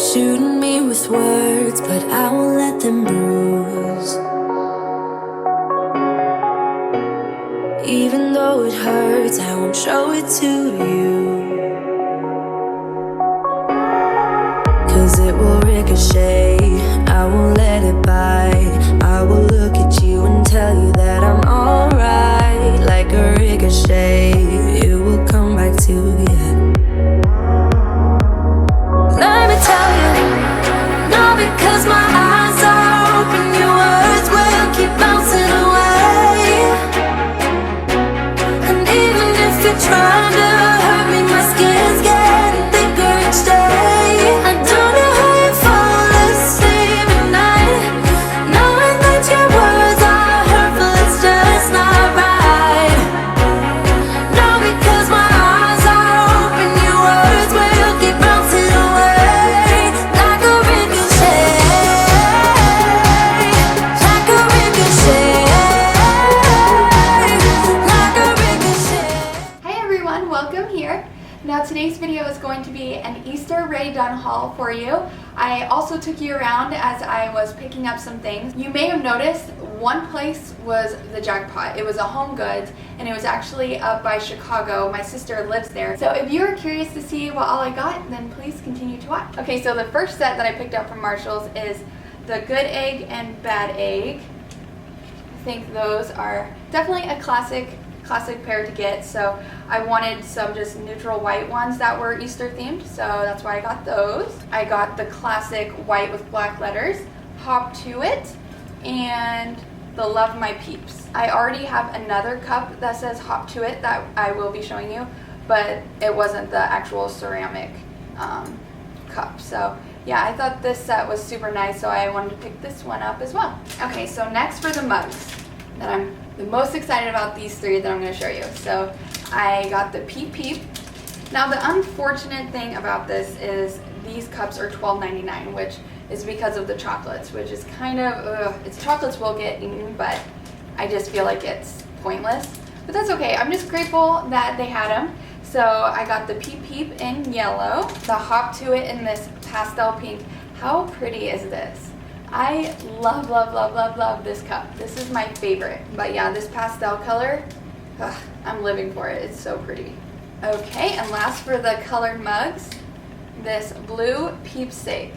shooting me with words, but I won't let them bruise. Even though it hurts, I won't show it to you. 'Cause it will ricochet, I won't let it bite. I will look at you and tell you that I'm alright. Like a ricochet, it will come back to you. Let me tell you, not because my eyes are open, your words will keep bouncing away. And even if you're trying to hurt me, my skin's getting thicker each day. I don't know how you fall asleep at night, knowing that your words are hurtful, it's just not right. No, because my eyes are open, your words will keep bouncing away. Like a ricochet, like a ricochet, like a ricochet. Hi everyone, welcome here. Now today's video is going to be an Easter Ray Dunn haul for you. I also took you around as I was picking up some things. You may have noticed one place was the jackpot. It was a Homegoods and it was actually up by Chicago. My sister lives there. So if you're curious to see what all I got, then please continue to watch. Okay, so the first set that I picked up from Marshall's is the good egg and bad egg. I think those are definitely a classic pair to get, so I wanted some just neutral white ones that were Easter themed, so that's why I got those. I got the classic white with black letters, Hop to It, and the Love My Peeps. I already have another cup that says Hop to It that I will be showing you, but it wasn't the actual ceramic cup. So yeah, I thought this set was super nice, so I wanted to pick this one up as well. Okay, so next for the mugs that I'm the most excited about, these three that I'm going to show you. So I got the Peep Peep. Now the unfortunate thing about this is these cups are $12.99, which is because of the chocolates, which is kind of, it's chocolates will get eaten, but I just feel like it's pointless. But that's okay, I'm just grateful that they had them. So I got the Peep Peep in yellow, the Hop to It in this pastel pink. How pretty is this? I love, love, love, love, love this cup. This is my favorite. But yeah, this pastel color, I'm living for it. It's so pretty. Okay, and last for the colored mugs, this blue Peepsake.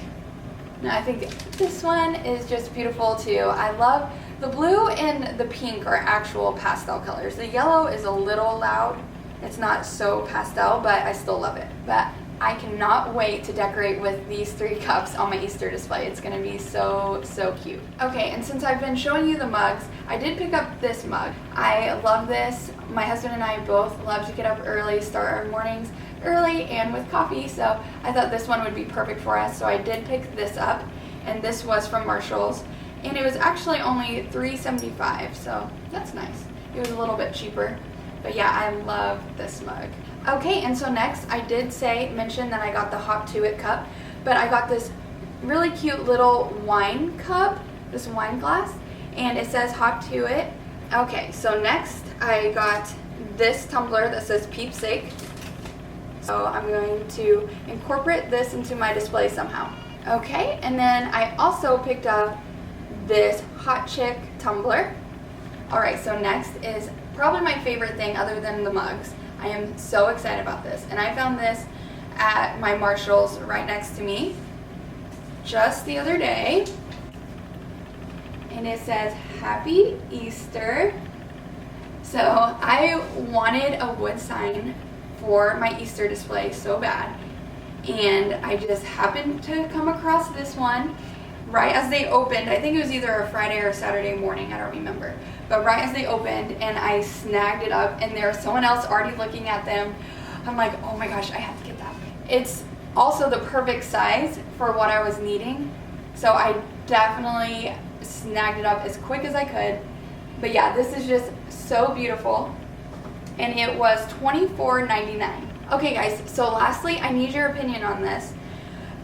Now I think this one is just beautiful too. I love the blue and the pink are actual pastel colors. The yellow is a little loud. It's not so pastel, but I still love it. But I cannot wait to decorate with these three cups on my Easter display. It's gonna be so, so cute. Okay, and since I've been showing you the mugs, I did pick up this mug. I love this. My husband and I both love to get up early, start our mornings early and with coffee, so I thought this one would be perfect for us. So I did pick this up, and this was from Marshall's, and it was actually only $3.75, so that's nice. It was a little bit cheaper, but yeah, I love this mug. Okay, and so next I did mention that I got the Hop to It cup, but I got this really cute little wine cup, this wine glass, and it says Hop to It. Okay, so next I got this tumbler that says Peepsake. So I'm going to incorporate this into my display somehow. Okay, and then I also picked up this Hot Chick tumbler. Alright, so next is probably my favorite thing other than the mugs. I am so excited about this, and I found this at my Marshall's right next to me just the other day, and it says Happy Easter. So I wanted a wood sign for my Easter display so bad, and I just happened to come across this one right as they opened. I think it was either a Friday or a Saturday morning, I don't remember. But right as they opened, and I snagged it up, and there was someone else already looking at them. I'm like, oh my gosh, I have to get that. It's also the perfect size for what I was needing. So I definitely snagged it up as quick as I could. But yeah, this is just so beautiful. And it was $24.99. Okay guys, so lastly, I need your opinion on this.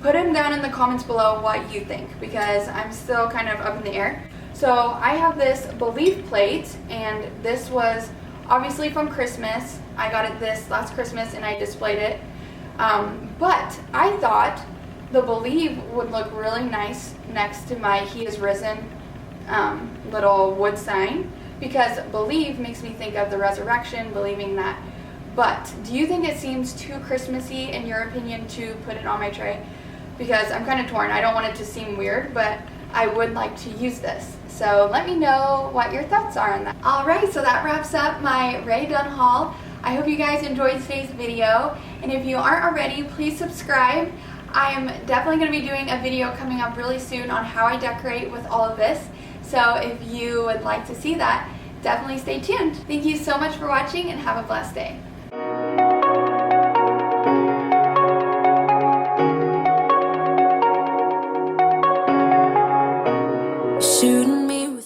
Put them down in the comments below what you think, because I'm still kind of up in the air. So I have this Belief plate, and this was obviously from Christmas. I got it this last Christmas and I displayed it. But I thought the Believe would look really nice next to my He is Risen little wood sign, because Believe makes me think of the resurrection, believing that. But do you think it seems too Christmassy, in your opinion, to put it on my tray? Because I'm kind of torn. I don't want it to seem weird, but I would like to use this. So let me know what your thoughts are on that. Alright, so that wraps up my Rae Dunn haul. I hope you guys enjoyed today's video, and if you aren't already, please subscribe. I am definitely going to be doing a video coming up really soon on how I decorate with all of this. So if you would like to see that, definitely stay tuned. Thank you so much for watching, and have a blessed day. Shooting